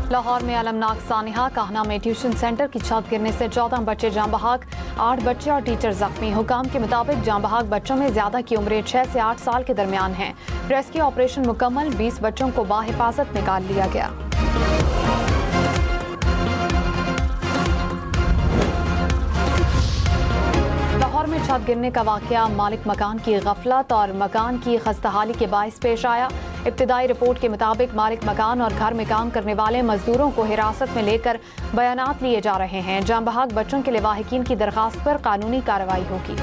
लाहौर में अलमनाक सानिहा काहना में tuition centre की छत गिरने से 14 बच्चे जाँ बहक, 8 बच्चे और टीचर जख्मी। हुकाम के मुताबिक जाँ बहक बच्चों में ज्यादा की उम्रें 6 से 8 साल के दरमियान हैं। रेस्क्यू ऑपरेशन मुकम्मल, 20 बच्चों को बाहिफाजत निकाल लिया गया। लाहौर में छत गिरने का वाकया मालिक मकान की गफलत और मकान की खस्ताहाली के बायस पेश आया। इब्तिदाई रिपोर्ट के मुताबिक मालिक मकान और घर में काम करने वाले मजदूरों को हिरासत में लेकर बयानात लिए जा रहे हैं। जाँ बहक बच्चों के लिवाहिकीन की दरखास्त पर कानूनी कार्रवाई होगी।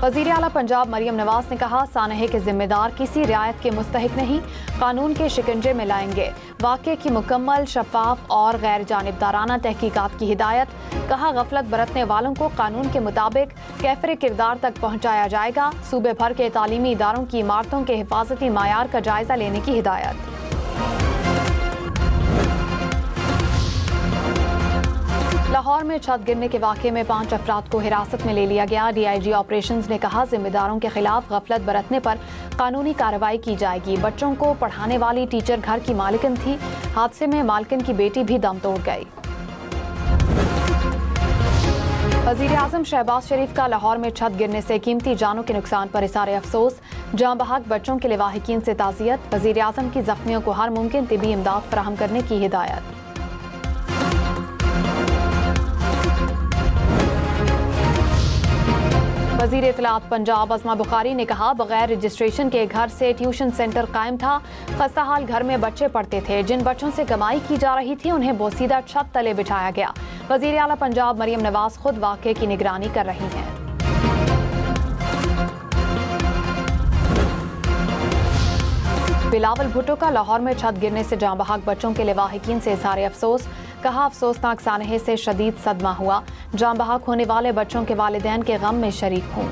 वज़ीर आला पंजाब मरियम नवाज ने कहा, सानहे के जिम्मेदार किसी रियायत के मुस्तहिक नहीं, कानून के शिकंजे में लाएंगे। वाक़े की मुकम्मल, शफाफ और गैर जानिबदाराना तहकीकात की हिदायत। कहा, गफलत बरतने वालों को कानून के मुताबिक कैफरे किरदार तक पहुँचाया जाएगा। सूबे भर के तालीमी इदारों की इमारतों के हिफाजती मायार का जायजा लेने की हिदायत। लाहौर में छत गिरने के वाक़े में 5 अफराद को हिरासत में ले लिया गया। DIG ऑपरेशंस ने कहा, जिम्मेदारों के खिलाफ गफलत बरतने पर कानूनी कार्रवाई की जाएगी। बच्चों को पढ़ाने वाली टीचर घर की मालिकन थी। हादसे में मालिकन की बेटी भी दम तोड़ गई। वज़ीर आज़म शहबाज शरीफ का लाहौर में छत गिरने से कीमती जानों के नुकसान पर इज़हार अफसोस। जाँ बहक बच्चों के लिवाहिकीन से ताज़ियत। वज़ीर आज़म की जख्मियों को हर मुमकिन तिबी इमदाद फराहम करने की हिदायत। वज़ीर इत्तलात पंजाब अज़मा बुखारी ने कहा, बगैर रजिस्ट्रेशन के घर से ट्यूशन सेंटर कायम था। खस्ताहाल घर में बच्चे पढ़ते थे। जिन बच्चों से कमाई की जा रही थी उन्हें बोसीदा छत तले बिठाया गया। वज़ीर आला पंजाब मरियम नवाज खुद वाक़े की निगरानी कर रही हैं। बिलावल भुट्टो का लाहौर में छत गिरने से जाँ बहक बच्चों के लिवाहिकीन से इज़हार अफसोस। कहा, अफसोसनाक सानहे से शदीद सदमा हुआ। जाँ बहक होने वाले बच्चों के वालिदैन के गम में शरीक हूँ।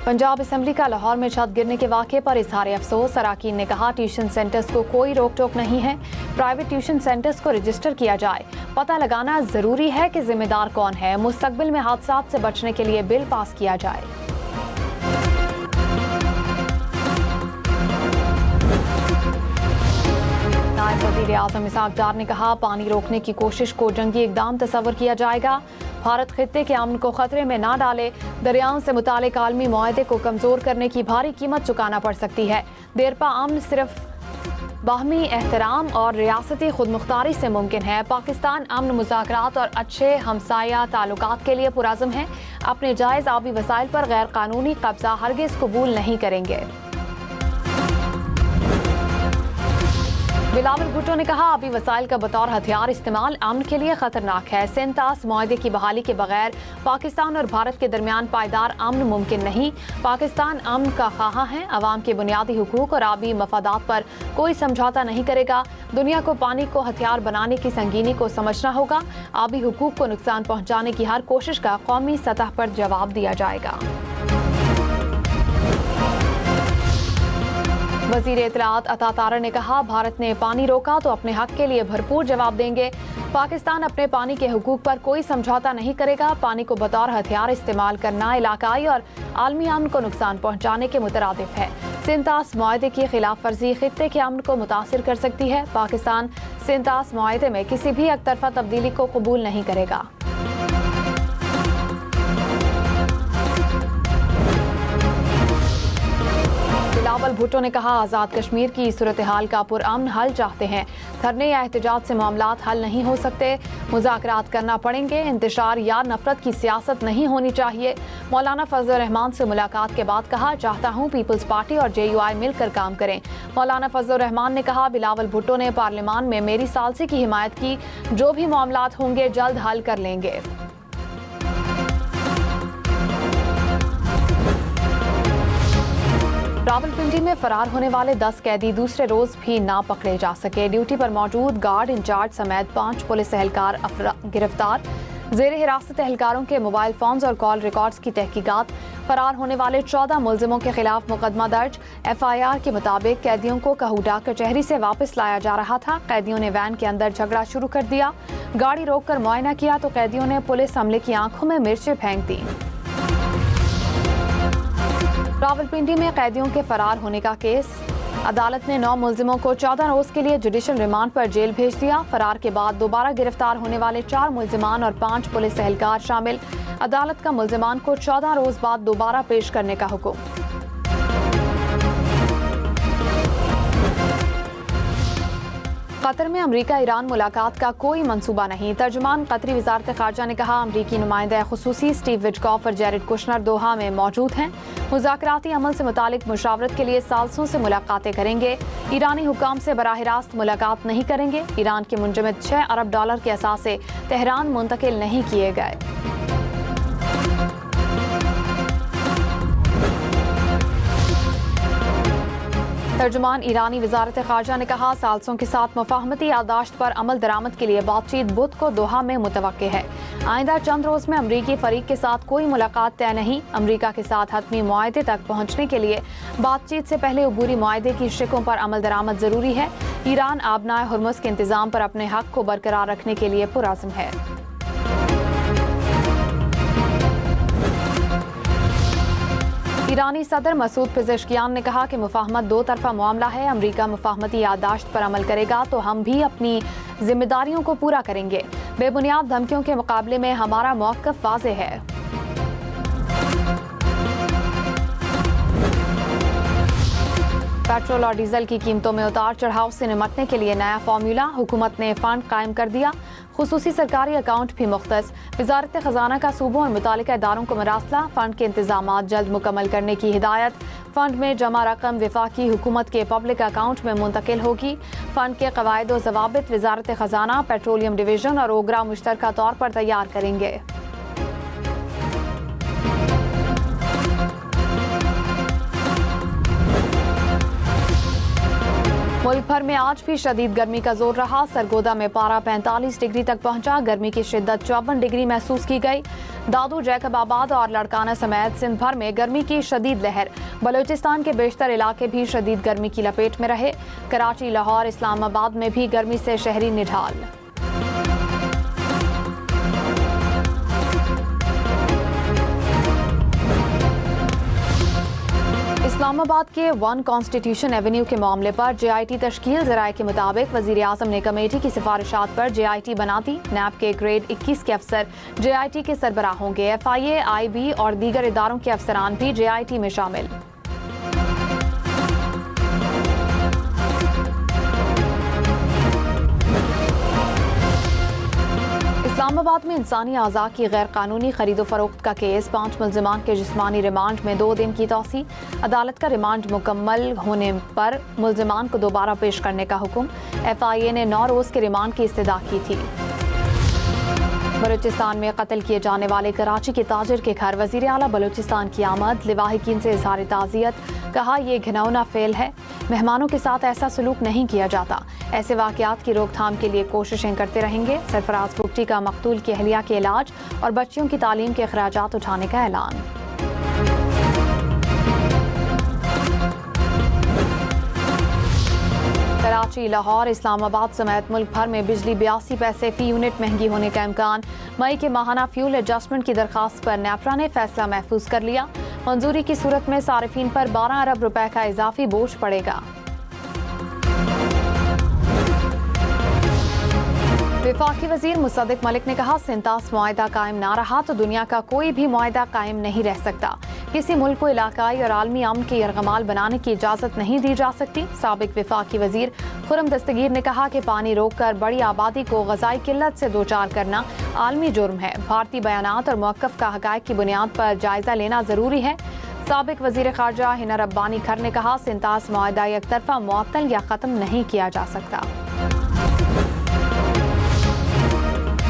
पंजाब असम्बली का लाहौर में छत गिरने के वाक़े पर इज़हार अफसोस। अराकीन ने कहा, ट्यूशन सेंटर्स को कोई रोक टोक नहीं है। प्राइवेट ट्यूशन सेंटर्स को रजिस्टर किया जाए। पता लगाना जरूरी है कि जिम्मेदार कौन है। मुस्तकबिल में हादसात से बचने के लिए बिल पास किया जाए। नायब वज़ीर आज़म इसहाक डार ने कहा, पानी रोकने की कोशिश को जंगी इक़दाम तस्वर किया जाएगा। भारत खित्ते के अमन को खतरे में ना डाले। दरियाओं से मुतालिक आलमी मुआहदे को कमजोर करने की भारी कीमत चुकाना पड़ सकती है। देरपा अमन सिर्फ बाहमी एहतराम और रियासती खुदमुख्तारी से मुमकिन है। पाकिस्तान अमन, मुज़ाकरात और अच्छे हमसाया ताल्लुकात के लिए पुरज़्म है। अपने जायज़ आबी वसाइल पर गैर कानूनी कब्जा हरगिज़ कबूल नहीं करेंगे। बिलावल भुट्टो ने कहा, आबी वसाइल का बतौर हथियार इस्तेमाल अमन के लिए खतरनाक है। सेंतास मुआहदे की बहाली के बगैर पाकिस्तान और भारत के दरमियान पायदार अमन मुमकिन नहीं। पाकिस्तान अमन का ख्वाह है। अवाम के बुनियादी हुकूक और आबी मफादात पर कोई समझौता नहीं करेगा। दुनिया को पानी को हथियार बनाने की संगीनी को समझना होगा। आबी हुकूक को नुकसान पहुँचाने की हर कोशिश का कौमी सतह पर जवाब दिया जाएगा। वज़ीर इत्तलात अता तारा ने कहा, भारत ने पानी रोका तो अपने हक के लिए भरपूर जवाब देंगे। पाकिस्तान अपने पानी के हुकूक पर कोई समझौता नहीं करेगा। पानी को बतौर हथियार इस्तेमाल करना इलाकाई और आलमी अमन को नुकसान पहुँचाने के मुतरादिफ है। सेंतास मुआहदे की खिलाफ वर्जी खित्ते के अमन को मुतासिर कर सकती है। पाकिस्तान सेंतास मुआहदे में किसी भी एक तरफा तब्दीली को कबूल नहीं करेगा। बिलावल भुट्टो ने कहा, आज़ाद कश्मीर की सूरत हाल का पुरअमन हल चाहते हैं। धरने या एहतजाज से मामलात हल नहीं हो सकते। मुज़ाकरात करना पड़ेंगे। इंतशार या नफरत की सियासत नहीं होनी चाहिए। मौलाना फजल रहमान से मुलाकात के बाद कहा, चाहता हूँ पीपल्स पार्टी और JUI मिलकर काम करें। मौलाना फजल रहमान ने कहा, बिलावल भुट्टो ने पार्लियामान में मेरी सालसी की हिमायत की। जो भी मामलात होंगे जल्द हल कर लेंगे। रावलपिंडी में फरार होने वाले 10 कैदी दूसरे रोज भी ना पकड़े जा सके। ड्यूटी पर मौजूद गार्ड इंचार्ज समेत 5 पुलिस एहलकार गिरफ्तार। जेर हिरासत एहलकारों के मोबाइल फोन्स और कॉल रिकॉर्ड्स की तहकीकात। फरार होने वाले 14 मुलजिमों के खिलाफ मुकदमा दर्ज। FIR के मुताबिक कैदियों को कहूडा कचहरी से वापस लाया जा रहा था। कैदियों ने वैन के अंदर झगड़ा शुरू कर दिया। गाड़ी रोककर मुआयना किया तो कैदियों ने पुलिस अमले की आंखों में मिर्चें फेंक दी। रावलपिंडी में कैदियों के फरार होने का केस, अदालत ने 9 मुलजिमों को 14 रोज के लिए जुडिशल रिमांड पर जेल भेज दिया। फरार के बाद दोबारा गिरफ्तार होने वाले 4 मुलजिमान और 5 पुलिस एहलकार शामिल। अदालत का मुलजिमान को 14 रोज बाद दोबारा पेश करने का हुक्म। कतर में अमरीका ईरान मुलाकात का कोई मंसूबा नहीं। तर्जुमान कतरी वजारत खारजा ने कहा, अमरीकी नुमाइंदा खुसूसी स्टीव विटकॉफ और जेरेड कुशनर दोहा में मौजूद हैं। मुज़ाकराती अमल से मुतालिक मुशावरत के लिए साल्सों से मुलाकातें करेंगे। ईरानी हुकाम से बराह रास्त मुलाकात नहीं करेंगे। ईरान के मुंजमद $6 अरब के असासे तेहरान मुंतकिल नहीं किए गए। तर्जुमान ईरानी वजारत खारजा ने कहा, साल्सों के साथ मुफाहमती यादाश्त पर अमल दरामद के लिए बातचीत बुध को दोहा में मुतवक्के है। आइंदा चंद रोज में अमरीकी फरीक के साथ कोई मुलाकात तय नहीं। अमरीका के साथ हतमी मुआहदे तक पहुंचने के लिए बातचीत से पहले अबूरी मुआहदे की शिकों पर अमल दरामद जरूरी है। ईरान आबनाए हुर्मुज़ के इंतजाम पर अपने हक को बरकरार रखने के लिए पुरअज़्म है। ईरानी सदर मसूद पेज़ेश्कियान ने कहा कि मुफाहमत 2 तरफा मामला है। अमरीका मुफाहमती यादाश्त पर अमल करेगा तो हम भी अपनी जिम्मेदारियों को पूरा करेंगे। बेबुनियाद धमकियों के मुकाबले में हमारा मौक़िफ़ वाज़ेह है। पेट्रोल और डीजल की कीमतों में उतार चढ़ाव से निपटने के लिए नया फार्मूला, हुकूमत ने फंड कायम कर दिया। खुसूसी सरकारी अकाउंट भी मुख्तस। वजारत खजाना का सूबों और मुतालिका इदारों को मरासला, फंड के इंतजामात जल्द मुकम्मल करने की हिदायत। फंड में जमा रकम वफाकी हुकूमत के पब्लिक अकाउंट में मुंतकिल होगी। फंड के कवायद व ज़वाबित वजारत खजाना, पेट्रोलियम डिवीजन और ओगरा मुश्तरका तौर पर तैयार करेंगे। मुल्क भर में आज भी शदीद गर्मी का जोर रहा। सरगोदा में पारा 45 डिग्री तक पहुंचा। गर्मी की शिद्दत 54 डिग्री महसूस की गई। दादू, जैकबाबाद और लड़काना समेत सिंध भर में गर्मी की शदीद लहर। बलूचिस्तान के बेशतर इलाके भी शदीद गर्मी की लपेट में रहे। कराची, लाहौर, इस्लामाबाद में भी गर्मी से शहरी निढाल। इस्लामाबाद के 1 कॉन्स्टिट्यूशन एवेन्यू के मामले पर JIT तश्कील। ज़राए के मुताबिक वज़ीर आज़म ने कमेटी की सिफारिशात पर JIT बना दी। नैब के ग्रेड 21 के अफसर JIT के सरबराह होंगे। FIA, IB और दीगर इदारों के अफसरान भी JIT में शामिल। इस्लामाबाद में इंसानी आज़ा की गैर कानूनी खरीदो फरोख्त का केस। 5 मुलजिमान के जिस्मानी रिमांड में 2 दिन की तौसी। अदालत का रिमांड मुकम्मल होने पर मुलजिमान को दोबारा पेश करने का हुक्म। FIA ने 9 रोज के रिमांड की इस्तदा की थी। बलूचिस्तान में कत्ल किए जाने वाले कराची के ताजिर के घर वज़ीर आला बलूचिस्तान की आमद। लिवाहिकीन से इज़हार ताज़ियत, कहा यह घिनौना फेल है। मेहमानों के साथ ऐसा सलूक नहीं किया जाता। ऐसे वाक़यात की रोकथाम के लिए कोशिशें करते रहेंगे। सरफराज बुगटी का मकतूल की अहलिया के इलाज और बच्चियों की तालीम के अखराजात उठाने का ऐलान। कराची, लाहौर, इस्लामाबाद समेत मुल्क भर में बिजली 82 पैसे फी यूनिट महंगी होने का इम्कान। मई के माहाना फ्यूल एडजस्टमेंट की दरखास्त पर नेपरा ने फैसला महफूज कर लिया। मंजूरी की सूरत में सारिफीन पर 12 अरब रुपए का इजाफी बोझ पड़ेगा। वफाकी वजीर मुसद्दिक मलिक ने कहा, सिंतास मुआहदा कायम ना रहा तो दुनिया का कोई भी मुआहदा कायम नहीं रह सकता। किसी मुल्क को इलाकाई और आलमी अमन की यरगमाल बनाने की इजाज़त नहीं दी जा सकती। साबिक वफाकी वजीर खुर्रम दस्तगीर ने कहा कि पानी रोककर बड़ी आबादी को ग़ज़ाई किल्लत से दो चार करना आलमी जुर्म है। भारतीय बयानात और मौक़िफ़ का हक़ाइक़ की बुनियाद पर जायज़ा लेना ज़रूरी है। साबिक वज़ीर ख़ारजा हिना रब्बानी खर ने कहा, सिंतास मुआहदा एक तरफ़ा मुअत्तल या ख़त्म नहीं किया जा सकता।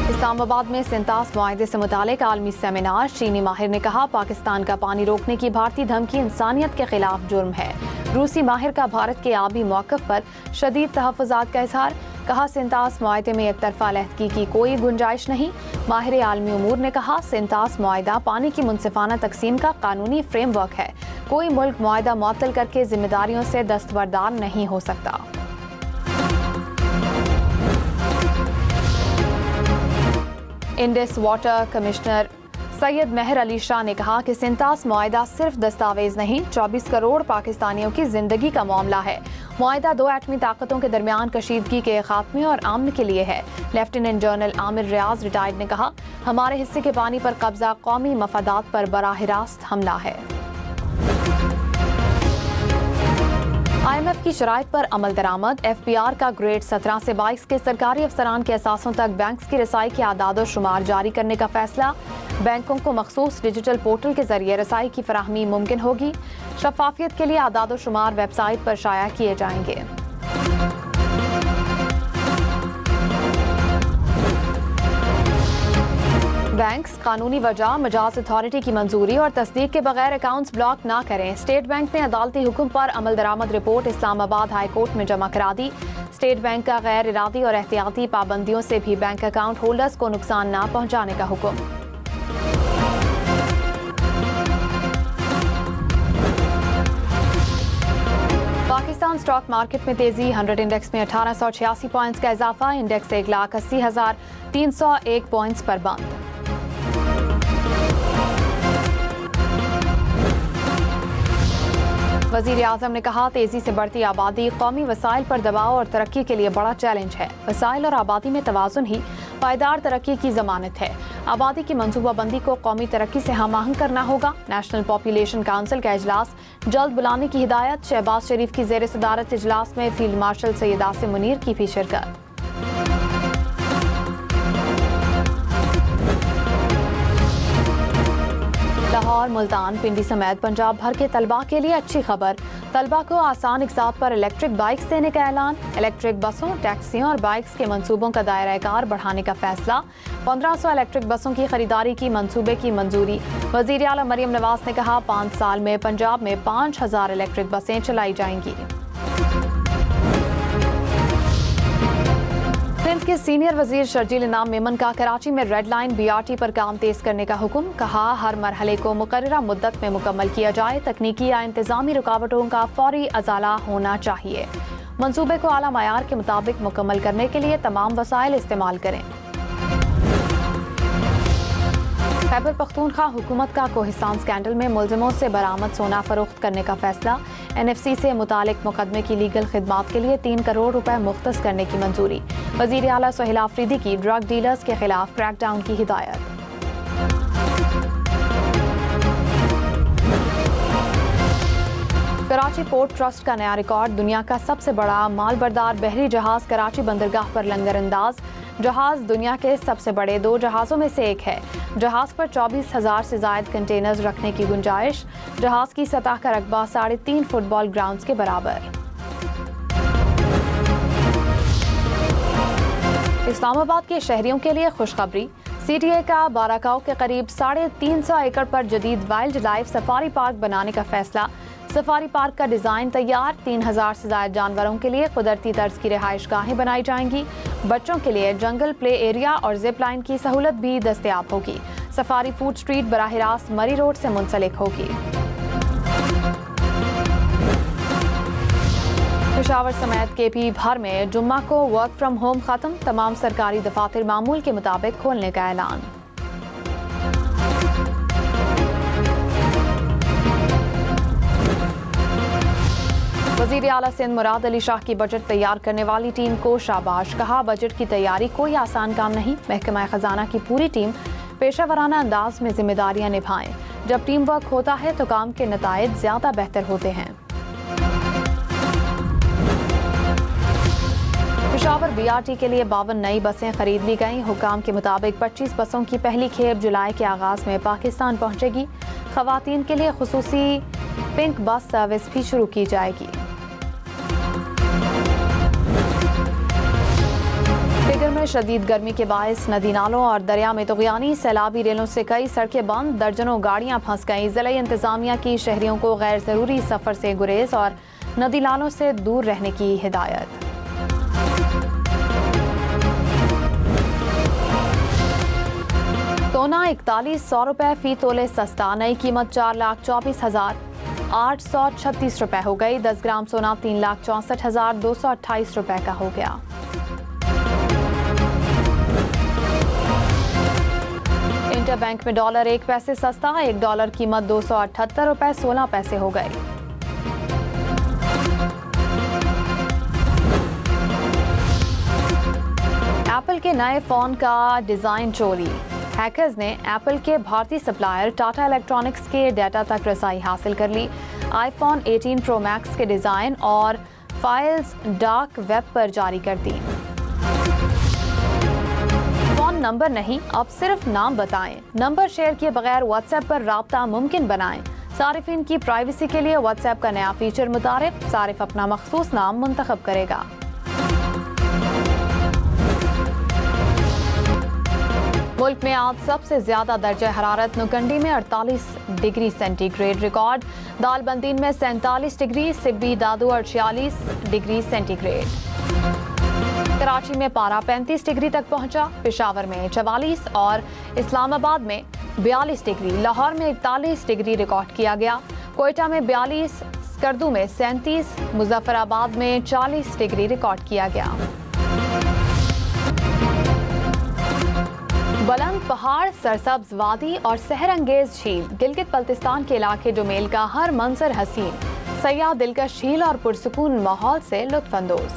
इस्लामाबाद में सिंतास मुआहदे से मुतालिक आलमी सेमिनार। चीनी माहिर ने कहा, पाकिस्तान का पानी रोकने की भारतीय धमकी इंसानियत के खिलाफ जुर्म है। रूसी माहिर का भारत के आबी मौक़िफ़ पर शदीद तहफ़्फ़ुज़ात का इज़हार। कहा, सिंतास मुआहदे में एक तरफ़ा लहदगी की कोई गुंजाइश नहीं। माहिर आलमी उमूर ने कहा, सिंतास मुआहदा पानी की मुनसिफ़ाना तकसीम का कानूनी फ्रेमवर्क है। कोई मुल्क मुआहदा मुअत्तल करके जिम्मेदारियों से दस्तबरदार नहीं हो सकता। इंडस वाटर कमिश्नर सैयद मेहर अली शाह ने कहा कि सिंतास मुआहिदा सिर्फ दस्तावेज नहीं, 24 करोड़ पाकिस्तानियों की जिंदगी का मामला है। मुआहिदा दो एटमी ताकतों के दरमियान कशीदगी के खात्मे और अमन के लिए है। लेफ्टिनेंट जनरल आमिर रियाज रिटायर्ड ने कहा, हमारे हिस्से के पानी पर कब्जा कौमी मफादात पर बराह रास्त हमला है। IMF की शराइत पर अमल दरामद। FPR का ग्रेड 17 से 22 के सरकारी अफसरान के असासों तक बैंक्स की रसाई के आदाद शुमार जारी करने का फैसला। बैंकों को मखसूस डिजिटल पोर्टल के जरिए रसाई की फराहमी मुमकिन होगी। शफाफियत के लिए आदाद शुमार वेबसाइट पर शाया किए जाएंगे। बैंक्स कानूनी वजह मजाज अथॉरिटी की मंजूरी और तस्दीक के बगैर अकाउंट्स ब्लॉक ना करें। स्टेट बैंक ने अदालती हुक्म पर अमल दरामद रिपोर्ट इस्लामाबाद हाई कोर्ट में जमा करा दी। स्टेट बैंक का गैर इरादी और एहतियाती पाबंदियों से भी बैंक अकाउंट होल्डर्स को नुकसान ना पहुंचाने का हुक्म। पाकिस्तान स्टॉक मार्केट में तेजी। 100 इंडेक्स में 1886 पॉइंट्स का इजाफा। इंडेक्स 1,80,301 पॉइंट्स पर बंद। वजीर आजम ने कहा, तेजी से बढ़ती आबादी कौमी वसाइल पर दबाव और तरक्की के लिए बड़ा चैलेंज है। वसाइल और आबादी में तवाजुन ही पायदार तरक्की की जमानत है। आबादी की मंसूबाबंदी को कौमी तरक्की से हम आहंग करना होगा। नेशनल पॉपुलेशन काउंसिल का इजलास जल्द बुलाने की हिदायत। शहबाज शरीफ की जेर सदारत इजलास में फील्ड मार्शल सैयद आसिम मुनीर की भी शिरकत। लाहौर, मुल्तान, पिंडी समेत पंजाब भर के तलबा के लिए अच्छी खबर। तलबा को आसान इकसात पर इलेक्ट्रिक बाइक्स देने का ऐलान। इलेक्ट्रिक बसों, टैक्सियों और बाइक्स के मंसूबों का दायरा कार बढ़ाने का फैसला। 1500 इलेक्ट्रिक बसों की खरीदारी की मंसूबे की मंजूरी। वजीर आला मरियम नवाज ने कहा, 5 साल में पंजाब में 5000 इलेक्ट्रिक बसें चलाई जाएंगी। सिंध के सीनियर वजीर शर्जील इनाम मेमन का कराची में रेड लाइन BRT पर काम तेज करने का हुक्म। कहा, हर मरहले को मुकर्ररा मुद्दत में मुकम्मल किया जाए। तकनीकी या इंतजामी रुकावटों का फौरी अजाला होना चाहिए। मंसूबे को आला मयार के मुताबिक मुकम्मल करने के लिए तमाम वसाइल इस्तेमाल करें। खैबर पख्तूनख्वा हुकूमत का कोहिस्तान स्कैंडल में मुलजिमों से बरामद सोना फरोख्त करने का फैसला। NFC से मुतालिक मुकदमे की लीगल खिदमात के लिए 3 करोड़ रुपए मुख्तस करने की मंजूरी। वजीर आला सोहेल आफरीदी की ड्रग डीलर्स के खिलाफ क्रैकडाउन की हिदायत। कराची पोर्ट ट्रस्ट का नया रिकॉर्ड। दुनिया का सबसे बड़ा मालबरदार बहरी जहाज कराची बंदरगाह पर लंगर अंदाज। जहाज दुनिया के सबसे बड़े 2 जहाज़ों में से एक है। जहाज पर 24,000 से ज्यादा कंटेनर्स रखने की गुंजाइश। जहाज की सतह का रकबा 3.5 फुटबॉल ग्राउंड्स के बराबर। इस्लामाबाद के शहरियों के लिए खुशखबरी। CTA का बाराकाऊ के करीब 350 एकड़ पर जदीद वाइल्ड लाइफ सफारी पार्क बनाने का फैसला। सफारी पार्क का डिजाइन तैयार। 3000 से ज्यादा जानवरों के लिए कुदरती तर्ज की रिहाइश गाहें बनाई जाएंगी। बच्चों के लिए जंगल प्ले एरिया और जिप लाइन की सहूलत भी दस्तयाब होगी। सफारी फूड स्ट्रीट बराह रास्त मरी रोड से मुंसलिक होगी। पेशावर समेत KP भर में जुम्मा को वर्क फ्रॉम होम खत्म। तमाम सरकारी दफातर मामूल के मुताबिक खोलने का ऐलान। वजीर आला सिंध मुराद अली शाह की बजट तैयार करने वाली टीम को शाबाश। कहा, बजट की तैयारी कोई आसान काम नहीं। महकमा खजाना की पूरी टीम पेशावराना अंदाज में जिम्मेदारियां निभाएं। जब टीम वर्क होता है तो काम के नताइज ज्यादा बेहतर होते हैं। पेशावर BRT के लिए 52 नई बसें खरीद ली गईं। हुकाम के मुताबिक 25 बसों की पहली खेप जुलाई के आगाज में पाकिस्तान पहुंचेगी। खवातीन के लिए खुसूसी पिंक बस सर्विस भी शुरू की जाएगी। फिगर में शदीद गर्मी के बायस नदी नालों और दरिया में तुग़यानी। सैलाबी रेलों से कई सड़कें बंद। दर्जनों गाड़ियां फंस गईं। ज़िला इंतजामिया की शहरियों को गैर जरूरी सफर से गुरेज और नदी नालों से दूर रहने की हिदायत। सोना 4100 रुपए फी तोले सस्ता। नई कीमत 4,24,836 रुपए हो गई। 10 ग्राम सोना 3,64,228 रुपए का हो गया। एशिया बैंक में डॉलर 1 पैसे सस्ता, $1 कीमत 278 रुपए 16 पैसे हो गई। एप्पल के नए फोन का डिजाइन चोरी। हैकर्स ने एप्पल के भारतीय सप्लायर टाटा इलेक्ट्रॉनिक्स के डेटा तक रसाई हासिल कर ली। आईफोन 18 प्रो मैक्स के डिजाइन और फाइल्स डार्क वेब पर जारी कर दी। फोन नंबर नहीं, अब सिर्फ नाम बताएं। नंबर शेयर किए बगैर व्हाट्सएप पर राब्ता मुमकिन बनाएं। सारिफिन की प्राइवेसी के लिए व्हाट्सएप का नया फीचर मुतारिफ, सारिफ अपना मखसूस नाम मुंतखब करेगा। मुल्क में आज सबसे ज्यादा दर्जा हरारत नुकंडी में 48 डिग्री सेंटीग्रेड रिकॉर्ड, दालबंदीन में 47 डिग्री, सिब्बी दादू 46 डिग्री सेंटीग्रेड। कराची में पारा 35 डिग्री तक पहुंचा, पेशावर में 44 और इस्लामाबाद में 42 डिग्री, लाहौर में 41 डिग्री रिकॉर्ड किया गया। कोयटा में 42, स्कर्दू में 37, मुजफ्फराबाद में 40 डिग्री रिकॉर्ड किया गया। बुलंद पहाड़, सरसब्ज वादी और सहरंगेज झील, गिलगित बल्तिस्तान के इलाके डोमेल का हर मंजर हसीन, सयाह दिलकश झील और पुरसुकून माहौल से लुत्फ अंदोज।